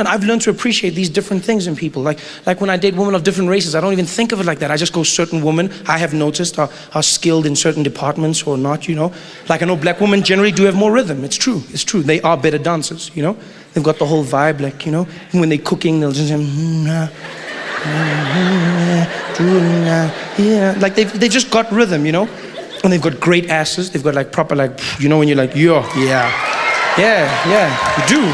I've learned to appreciate these different things in people. Like when I date women of different races, I don't even think of it like that. I just go, certain women I have noticed are skilled in certain departments or not, you know. Like I know black women generally do have more rhythm. It's true. They are better dancers, you know. They've got the whole vibe, like, you know, when they're cooking, they'll just yeah, like they've just got rhythm, you know. And they've got great asses. They've got like proper, like, you know, when you're like, yeah, you do.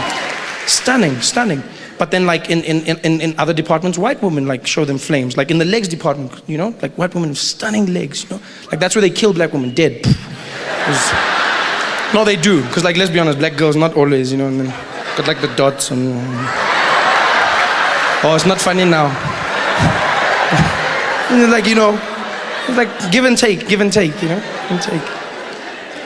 Stunning. But then like in other departments, white women like show them flames. Like in the legs department, you know, like white women with stunning legs, you know. Like that's where they kill black women, dead. No, they do. Because like, let's be honest, black girls, not always, you know, and then got like the dots and... Oh, it's not funny now. Like, you know, like give and take, you know, give and take.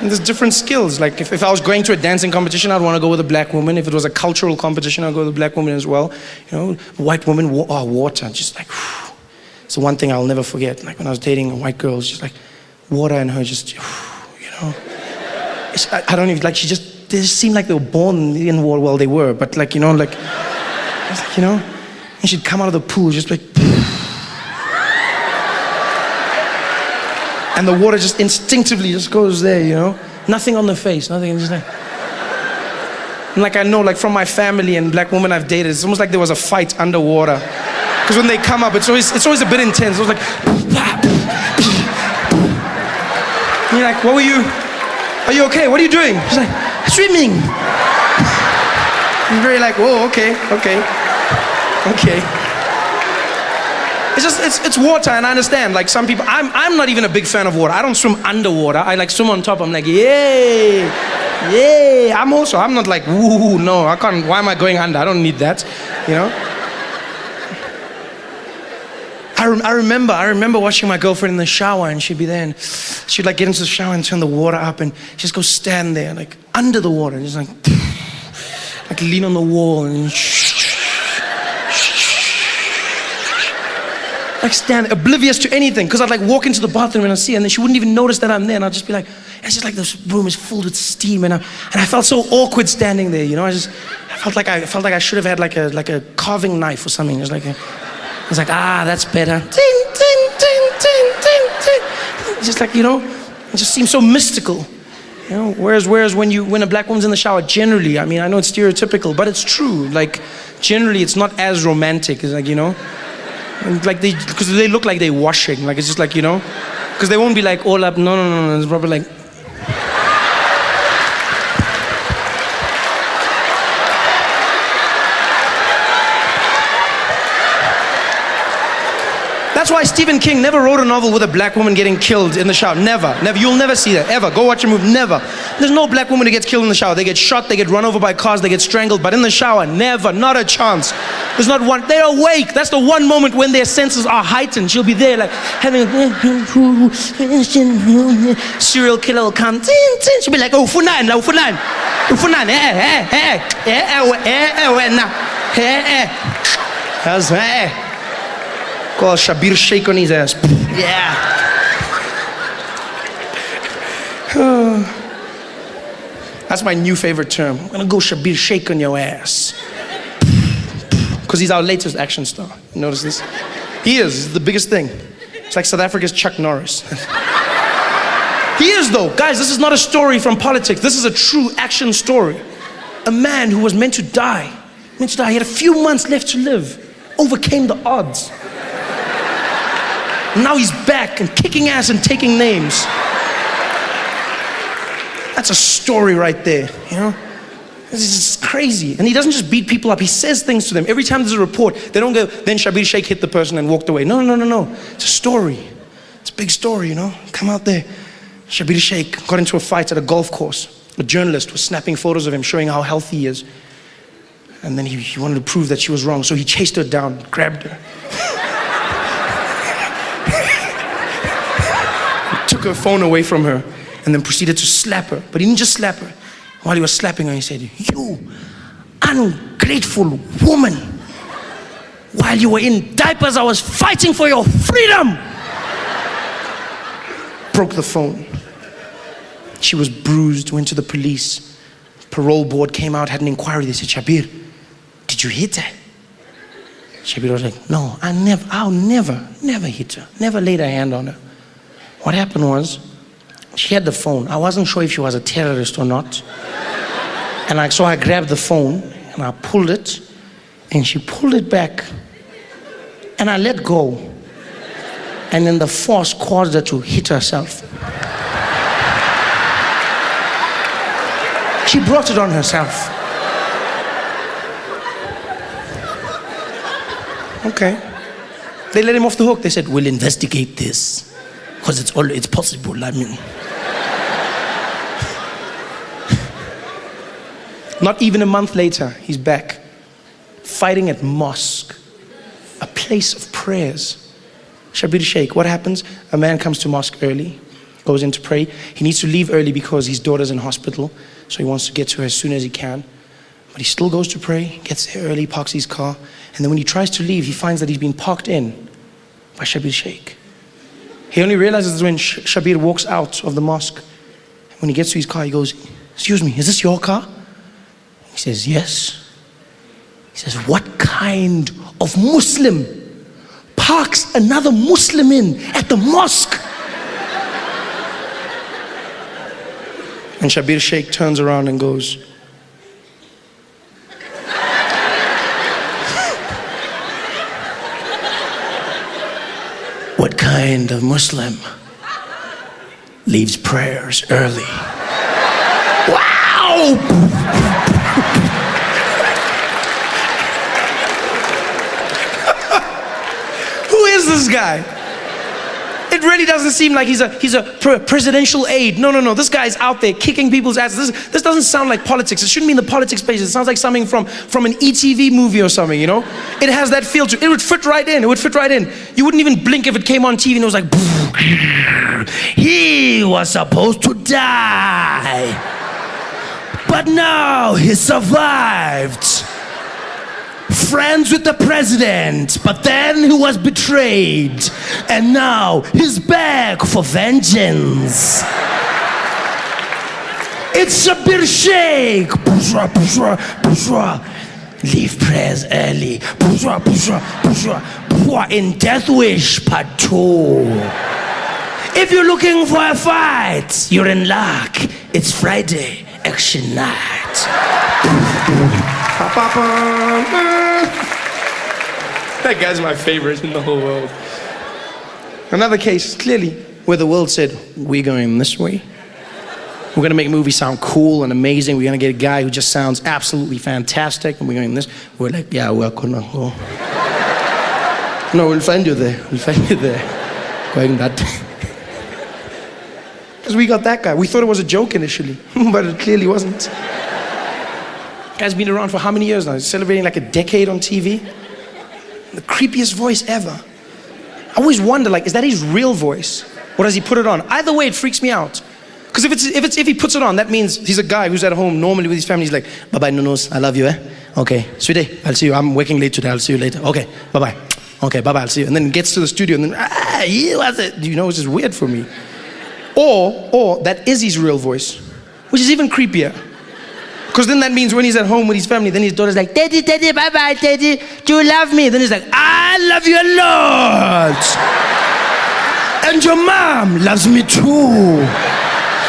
And there's different skills. Like if I was going to a dancing competition, I'd want to go with a black woman. If it was a cultural competition, I'd go with a black woman as well. You know, white woman, water, just like, whew. It's the one thing I'll never forget. Like when I was dating a white girl, it's just like water and her just, whew, you know. I don't even, like they just seemed like they were born in war. Well, they were, but like, you know, like, you know, and she'd come out of the pool just like, and the water just instinctively just goes there, you know? Nothing on the face, nothing, just like... And like I know, like from my family and black women I've dated, it's almost like there was a fight underwater. Because when they come up, it's always a bit intense. It was like... And you're like, what were you... Are you okay? What are you doing? She's like, swimming. I'm very like, whoa, okay. It's water, and I understand. Like some people, I'm not even a big fan of water. I don't swim underwater. I like swim on top. I'm like, yay. I'm not like, woo, no, I can't. Why am I going under? I don't need that, you know. I remember watching my girlfriend in the shower, and she'd be there, and she'd like get into the shower and turn the water up, and just go stand there, like under the water, and just like lean on the wall and. Like stand oblivious to anything, because I'd like walk into the bathroom and I'd see her, and then she wouldn't even notice that I'm there, and I'd just be like, it's just like this room is filled with steam, and I felt so awkward standing there, you know. I felt like I should have had like a carving knife or something. It's like that's better. Ting, ting, ting, ting, ting, ting. It's just like, you know, it just seems so mystical, you know. Whereas when a black woman's in the shower, generally, I mean, I know it's stereotypical, but it's true. Like generally, it's not as romantic. It's like, you know. And like because they look like they're washing, like it's just like, you know, because they won't be like all up. No, it's probably like. That's why Stephen King never wrote a novel with a black woman getting killed in the shower. Never. You'll never see that, ever. Go watch a movie, never. There's no black woman who gets killed in the shower. They get shot, they get run over by cars, they get strangled, but in the shower, never, not a chance. There's not one. They're awake. That's the one moment when their senses are heightened. She'll be there like having a serial killer will come. She'll be like, oh, funan. Call Shabir Shake on his ass. Yeah. That's my new favorite term. I'm gonna go Shabir Shake on your ass. Because he's our latest action star. You notice this? He is the biggest thing. It's like South Africa's Chuck Norris. He is though. Guys, this is not a story from politics. This is a true action story. A man who was meant to die. He had a few months left to live. Overcame the odds. Now he's back and kicking ass and taking names. That's a story right there, you know? This is crazy. And he doesn't just beat people up, he says things to them. Every time there's a report, they don't go, then Shabir Shake hit the person and walked away. No. It's a story. It's a big story, you know? Come out there. Shabir Shake got into a fight at a golf course. A journalist was snapping photos of him, showing how healthy he is. And then he wanted to prove that she was wrong, so he chased her down, grabbed her. Took her phone away from her and then proceeded to slap her. But he didn't just slap her. While he was slapping her, he said, "You ungrateful woman. While you were in diapers, I was fighting for your freedom." Broke the phone. She was bruised, went to the police. Parole board came out, had an inquiry. They said, "Shabir, did did you hit her? Shabir was like, no, I'll never hit her. Never laid a hand on her. What happened was, she had the phone. I wasn't sure if she was a terrorist or not. And so I grabbed the phone and I pulled it, and she pulled it back, and I let go. And then the force caused her to hit herself. She brought it on herself. Okay. They let him off the hook. They said, we'll investigate this, because it's possible, I mean. Not even a month later, he's back, fighting at mosque, a place of prayers. Shabir Shake, what happens? A man comes to mosque early, goes in to pray. He needs to leave early because his daughter's in hospital, so he wants to get to her as soon as he can. But he still goes to pray, gets there early, parks his car, and then when he tries to leave, he finds that he's been parked in by Shabir Shake. He only realizes when Shabir walks out of the mosque. When he gets to his car, he goes, excuse me, is this your car? He says, yes. He says, what kind of Muslim parks another Muslim in at the mosque? And Shabir Shake turns around and goes, what kind of Muslim leaves prayers early? Wow! Who is this guy? It really doesn't seem like he's a presidential aide. No. This guy's out there kicking people's asses. This doesn't sound like politics. It shouldn't be in the politics page. It sounds like something from an ETV movie or something, you know? It has that feel to it. It would fit right in. It would fit right in. You wouldn't even blink if it came on TV and it was like, he was supposed to die, but now he survived. Friends with the president, but then he was betrayed, and now he's back for vengeance. It's Shabir Shake. Leave prayers early. In Death Wish Part 2. If you're looking for a fight, you're in luck. It's Friday, action night. That guy's my favorite in the whole world. Another case, clearly, where the world said, we're going this way. We're gonna make movies sound cool and amazing. We're gonna get a guy who just sounds absolutely fantastic, and we're going this. We're like, yeah, we're gonna go. No, we'll find you there. We'll find you there. Going that way. Because we got that guy. We thought it was a joke initially, but it clearly wasn't. Guy's been around for how many years now? He's celebrating like a decade on TV. The creepiest voice ever. I always wonder, like, is that his real voice? Or does he put it on? Either way, it freaks me out. Because if he puts it on, that means he's a guy who's at home normally with his family. He's like, bye-bye, Nunos, I love you, eh? Okay, sweetie, I'll see you. I'm working late today, I'll see you later. Okay, bye-bye. Okay, bye-bye, I'll see you. And then gets to the studio and then, what's it? You know, it's just weird for me. Or that is his real voice, which is even creepier. Because then that means when he's at home with his family, then his daughter's like, Daddy, bye-bye, Daddy, do you love me? Then he's like, I love you a lot. And your mom loves me too.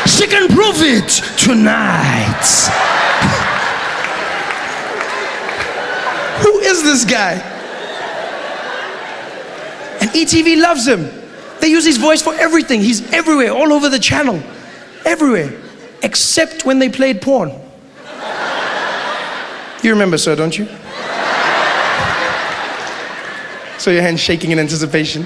She can prove it tonight. Who is this guy? And ETV loves him. They use his voice for everything. He's everywhere, all over the channel. Everywhere. Except when they played porn. You remember, sir, don't you? So your hand's shaking in anticipation.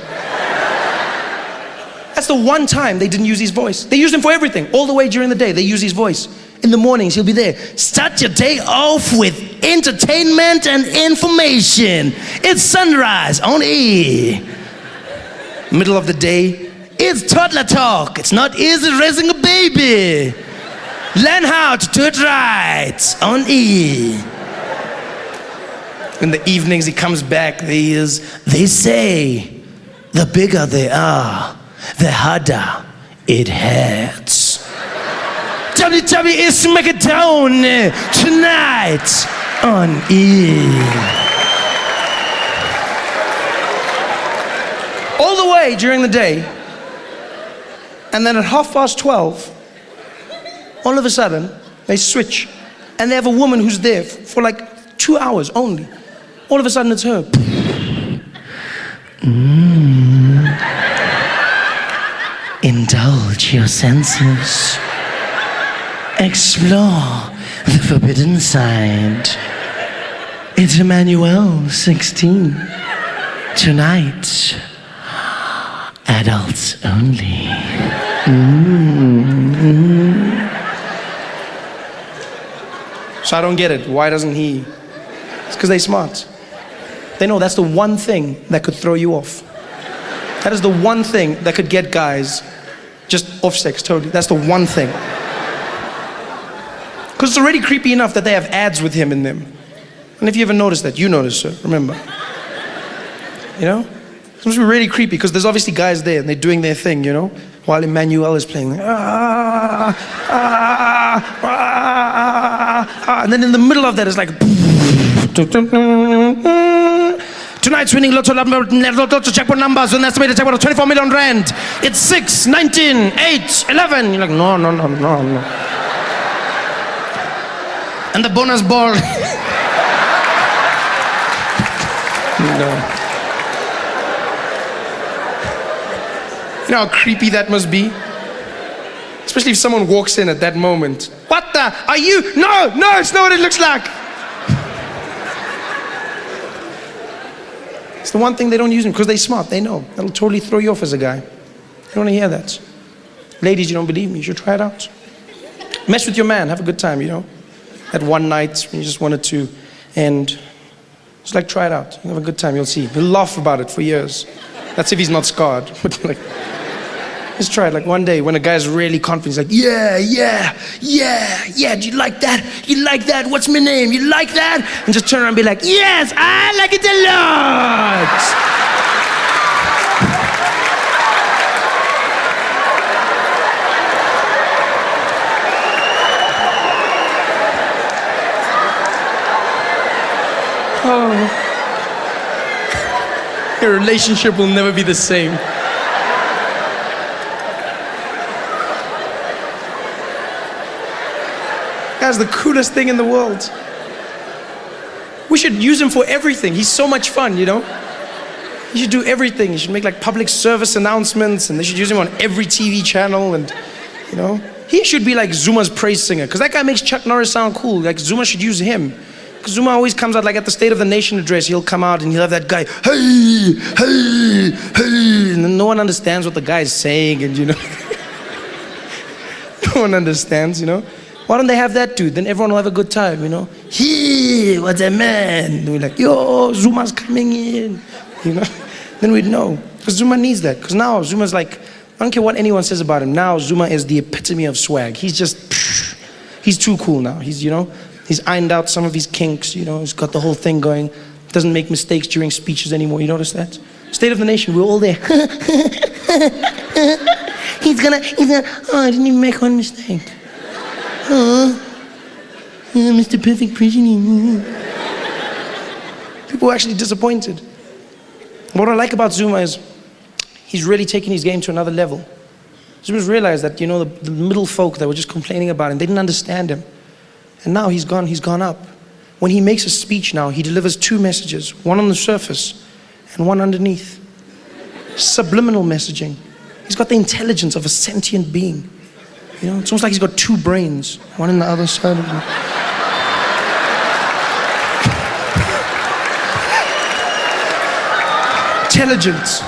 That's the one time they didn't use his voice. They used him for everything. All the way during the day, they use his voice. In the mornings, he'll be there. Start your day off with entertainment and information. It's Sunrise on E. Middle of the day, it's toddler talk. It's not easy raising a baby. Learn how to do it right on E. In the evenings, he comes back. They say, the bigger they are, the harder it hurts. WWE Smackdown tonight. on E. All the way during the day, and then at 12:30, all of a sudden, they switch, and they have a woman who's there for like 2 hours only. All of a sudden, it's her. Indulge your senses. Explore the forbidden side. It's Emmanuel, 16. Tonight, adults only. So I don't get it. Why doesn't he? It's because they're smart. They know that's the one thing that could throw you off. That is the one thing that could get guys just off sex totally. That's the one thing. Because it's already creepy enough that they have ads with him in them. And if you ever noticed that, you noticed, sir, remember. You know? It's supposed to be really creepy because there's obviously guys there and they're doing their thing, you know? While Emmanuel is playing. And then in the middle of that is like... Tonight's winning lotto jackpot numbers with an estimated jackpot of 24 million rand. It's 6, 19, 8, 11. You're like, no. And the bonus ball. No. You know how creepy that must be? Especially if someone walks in at that moment. What the? Are you? No, it's not what it looks like. It's the one thing they don't use him because they're smart. They know. That'll totally throw you off as a guy. You don't want to hear that. Ladies, you don't believe me? You should try it out. Mess with your man. Have a good time, you know. That one night when you just wanted to end. Just like try it out. Have a good time. You'll see. He'll laugh about it for years. That's if he's not scarred. But like, just try it. Like one day when a guy's really confident, he's like, yeah. Do you like that? You like that? What's my name? You like that? And just turn around and be like, yes, I like it a lot. Oh. Your relationship will never be the same. Guy's the coolest thing in the world. We should use him for everything. He's so much fun, you know? He should do everything. He should make like public service announcements and they should use him on every TV channel and, you know? He should be like Zuma's praise singer because that guy makes Chuck Norris sound cool. Like Zuma should use him. Because Zuma always comes out like at the State of the Nation address, he'll come out and he'll have that guy, hey, and then no one understands what the guy is saying and you know. No one understands, you know. Why don't they have that dude? Then everyone will have a good time, you know. Hey, what's a man? And we're like, yo, Zuma's coming in, you know. Then we'd know. Because Zuma needs that. Because now Zuma's like, I don't care what anyone says about him. Now Zuma is the epitome of swag. He's just, he's too cool now. He's, you know. He's ironed out some of his kinks, you know, he's got the whole thing going. Doesn't make mistakes during speeches anymore, you notice that? State of the Nation, we're all there. he's gonna, oh, I didn't even make one mistake. Oh, Mr. Perfect President. People are actually disappointed. What I like about Zuma is he's really taken his game to another level. Zuma's realized that, you know, the middle folk that were just complaining about him, they didn't understand him. And now he's gone up. When he makes a speech now, he delivers two messages, one on the surface and one underneath. Subliminal messaging. He's got the intelligence of a sentient being. You know, it's almost like he's got two brains, one on the other side of him. Intelligence.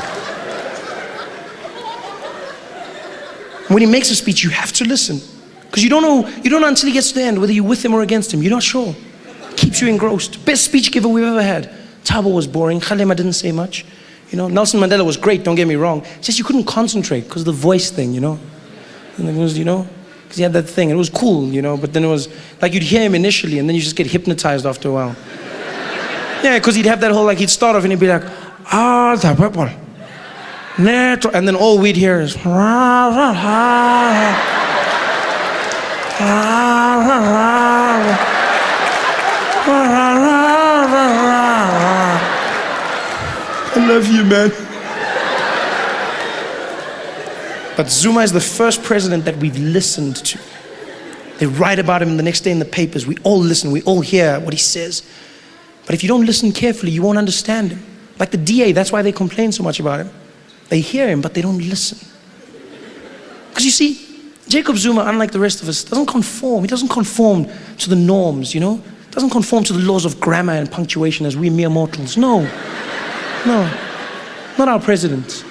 When he makes a speech, you have to listen. Because you don't know until he gets to the end whether you're with him or against him. You're not sure. Keeps you engrossed. Best speech giver we've ever had. Thabo was boring. Kgalema didn't say much. You know, Nelson Mandela was great, don't get me wrong. It's just you couldn't concentrate because of the voice thing, you know. And it was, you know, because he had that thing. It was cool, you know, but then it was like you'd hear him initially and then you just get hypnotized after a while. Yeah, because he'd have that whole, like, he'd start off and he'd be like, ah, the people. And then all we'd hear is, I love you, man. But Zuma is the first president that we've listened to. They write about him the next day in the papers. We all listen, we all hear what he says. But if you don't listen carefully, you won't understand him. Like the DA, that's why they complain so much about him. They hear him, but they don't listen. Because you see, Jacob Zuma, unlike the rest of us, doesn't conform. He doesn't conform to the norms, you know? Doesn't conform to the laws of grammar and punctuation as we mere mortals. No, not our president.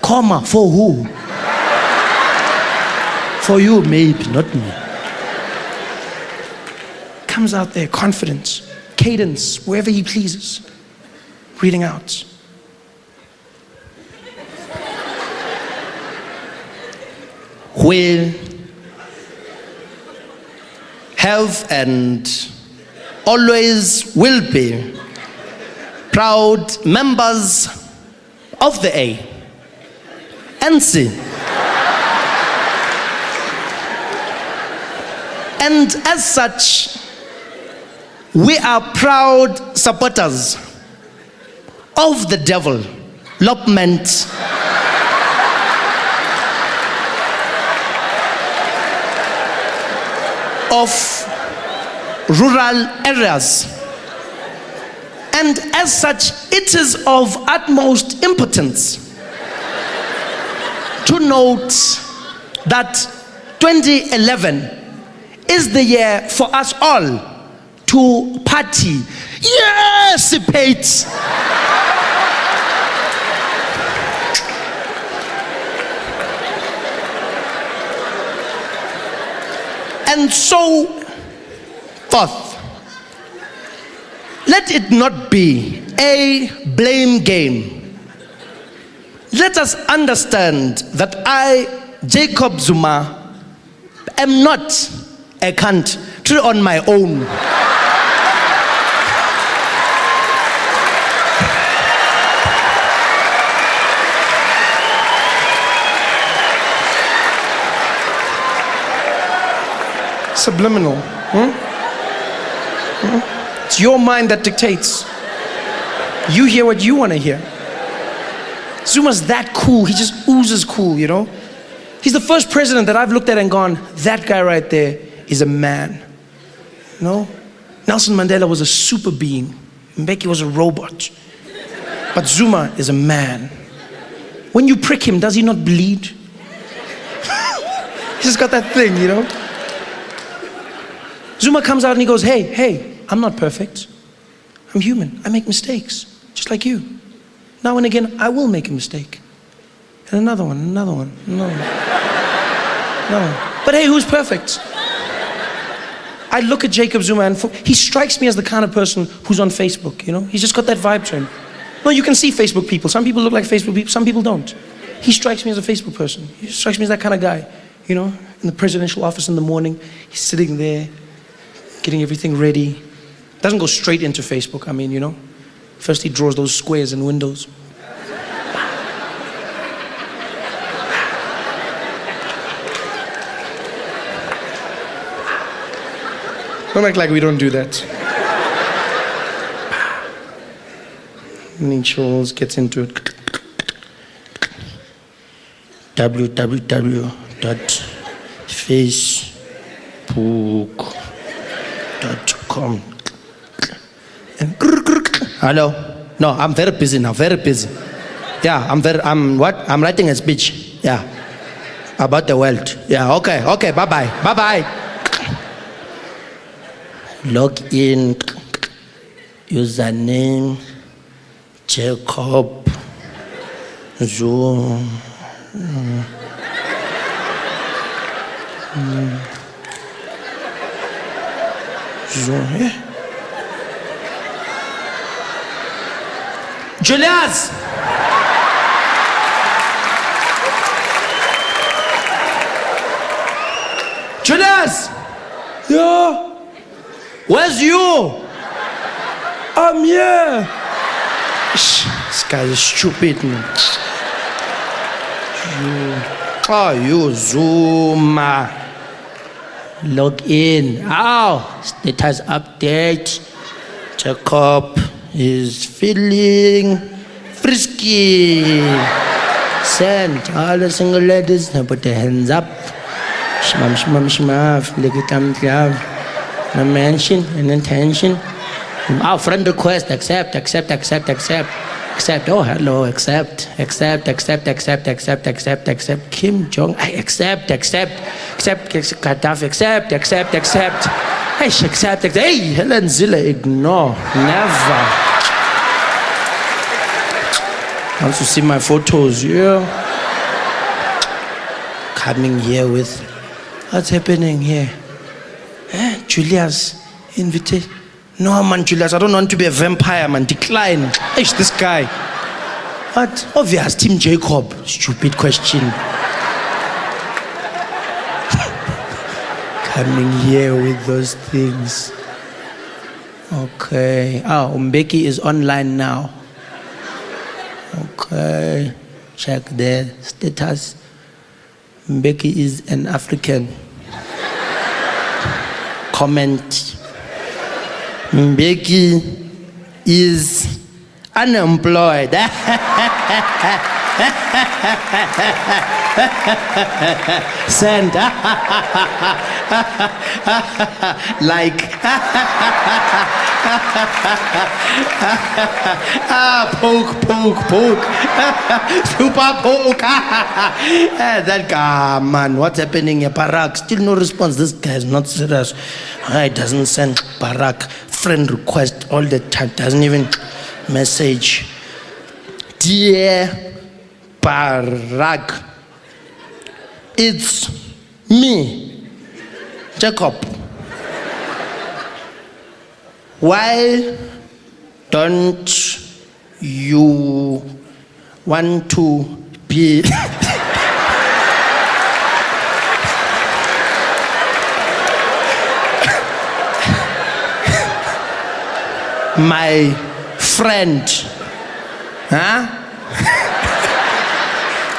Comma, for who? For you, maybe, not me. Comes out there, confidence, cadence, wherever he pleases, reading out. We have and always will be proud members of the ANC. And as such, we are proud supporters of the development of rural areas. And as such, it is of utmost importance to note that 2011 is the year for us all to party. Yes, Pete. And so forth. Let it not be a blame game. Let us understand that I, Jacob Zuma, am not a country on my own. Subliminal. It's your mind that dictates. You hear what you want to hear. Zuma's that cool. He just oozes cool, you know? He's the first president that I've looked at and gone, that guy right there is a man. You know? Nelson Mandela was a super being. Mbeki was a robot. But Zuma is a man. When you prick him, does he not bleed? He's just got that thing, you know? Zuma comes out and he goes, hey, I'm not perfect. I'm human. I make mistakes, just like you. Now and again, I will make a mistake. And another one. No. But hey, who's perfect? I look at Jacob Zuma and he strikes me as the kind of person who's on Facebook, you know? He's just got that vibe to him. No, you can see Facebook people. Some people look like Facebook people, some people don't. He strikes me as a Facebook person. He strikes me as that kind of guy, you know? In the presidential office in the morning, he's sitting there, getting everything ready. Doesn't go straight into Facebook, I mean, you know. First he draws those squares and windows. Don't act like we don't do that. And he Charles gets into it. www.facebook.com. And hello? No, I'm very busy now, very busy. Yeah, I'm writing a speech. Yeah. About the world. Yeah, okay, bye-bye. Log in, username, Jacob, Zoom. Zoom, yeah. Julius! Julius! Yeah? Where's you? I'm here. This guy is stupid, man. You Zuma. Log in. Status update. Jacob is feeling frisky. Send all the single ladies, now put their hands up. Shmam, shmam, shmaf, lick it, club. No mention, an intention. Our friend request, accept. Accept, oh hello, accept. Kim Jong, I accept. Gaddafi, accept. Hey, accept. Hey, Helen Zilla, ignore, never. Want to see my photos, yeah? Coming here with, what's happening here? Julia's invitation. No, man, Julius, I don't want to be a vampire, man. Decline. Ish, this guy. What? Obvious, Team Jacob. Stupid question. Coming here with those things. Okay. Oh, Mbeki is online now. Okay. Check the status. Mbeki is an African. Comment. Mbeki is unemployed. Send. Like. Poke. Super poke. That guy, man, what's happening here? Barak, still no response. This guy is not serious. He doesn't send Barak friend request all the time. Doesn't even message. Dear Barak, it's me, Jacob. Why don't you want to be my friend? Huh?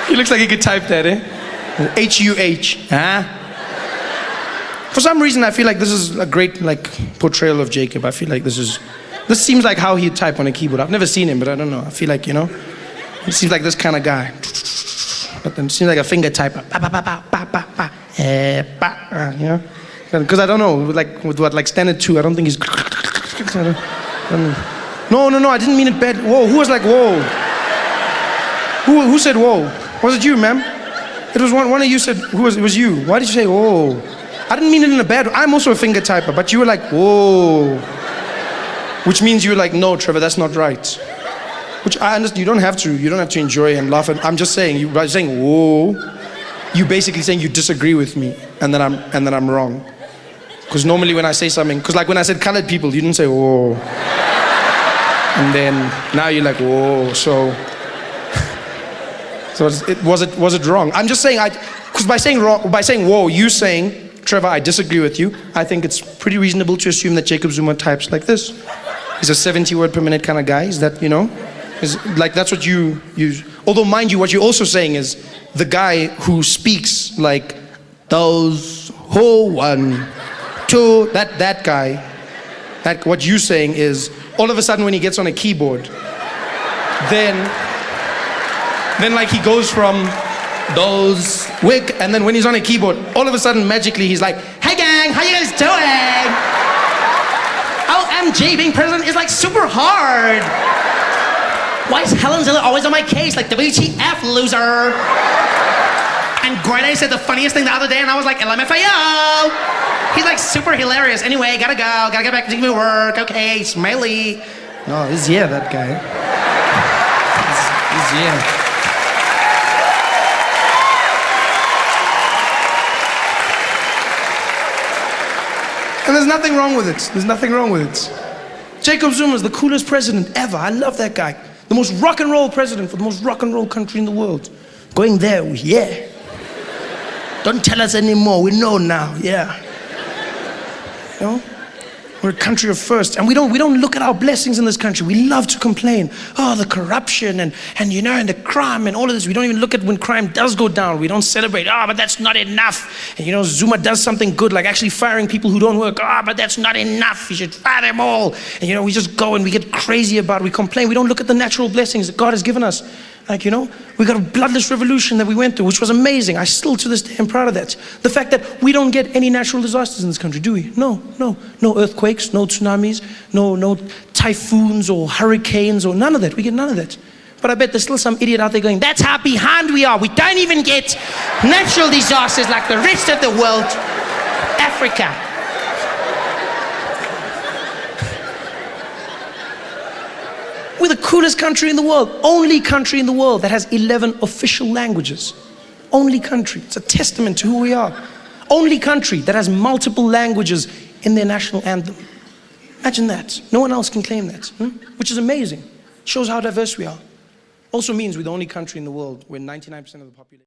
He looks like he could type that, eh? H-U-H, huh? For some reason, I feel like this is a great portrayal of Jacob. I feel like this seems like how he'd type on a keyboard. I've never seen him, but I don't know. I feel like, he seems like this kind of guy. But then seems like a finger typer. Because I don't know, with what, standard 2, I don't think he's... No, I didn't mean it bad. Whoa, who was like, whoa? Who said whoa? Was it you, ma'am? It was one of you said, it was you. Why did you say whoa? I didn't mean it in a bad way. I'm also a finger typer, but you were like, whoa. Which means you were like, no, Trevor, that's not right. Which I understand, you don't have to enjoy and laugh. I'm just saying, by saying whoa, you basically saying you disagree with me and that I'm wrong. Because normally when I say something, because when I said colored people, you didn't say whoa. And then now you're like, whoa, so was it wrong? I'm just saying, because by saying whoa, you saying, Trevor, I disagree with you. I think it's pretty reasonable to assume that Jacob Zuma types like this. He's a 70 word per minute kind of guy. Is that, that's what you use. Although, mind you, what you're also saying is the guy who speaks like those who 1, 2, that guy, what you're saying is all of a sudden when he gets on a keyboard, then he goes from those wig, and then when he's on a keyboard, all of a sudden magically he's like, hey gang, how you guys doing? OMG, being president is super hard. Why is Helen Ziller always on my case? WTF, loser. And Greta said the funniest thing the other day, and I was like, LMFAO. He's super hilarious. Anyway, gotta go, gotta get back to work. Okay, smiley. No, this is that guy. This is And there's nothing wrong with it. Jacob Zuma is the coolest president ever. I love that guy. The most rock and roll president for the most rock and roll country in the world. Going there, yeah. Don't tell us anymore, we know now, yeah. We're a country of first, and we don't look at our blessings in this country. We love to complain. Oh, the corruption and the crime and all of this. We don't even look at when crime does go down. We don't celebrate. Oh, but that's not enough. And Zuma does something good, like actually firing people who don't work. Oh, but that's not enough. You should fire them all. And we just go and we get crazy about it. We complain. We don't look at the natural blessings that God has given us. We got a bloodless revolution that we went through, which was amazing. I still, to this day, am proud of that. The fact that we don't get any natural disasters in this country, do we? No earthquakes, no tsunamis, no typhoons or hurricanes or none of that. We get none of that. But I bet there's still some idiot out there going, that's how behind we are. We don't even get natural disasters like the rest of the world. Africa. We're the coolest country in the world. Only country in the world that has 11 official languages. Only country. It's a testament to who we are. Only country that has multiple languages in their national anthem. Imagine that. No one else can claim that. Which is amazing. Shows how diverse we are. Also means we're the only country in the world where 99% of the population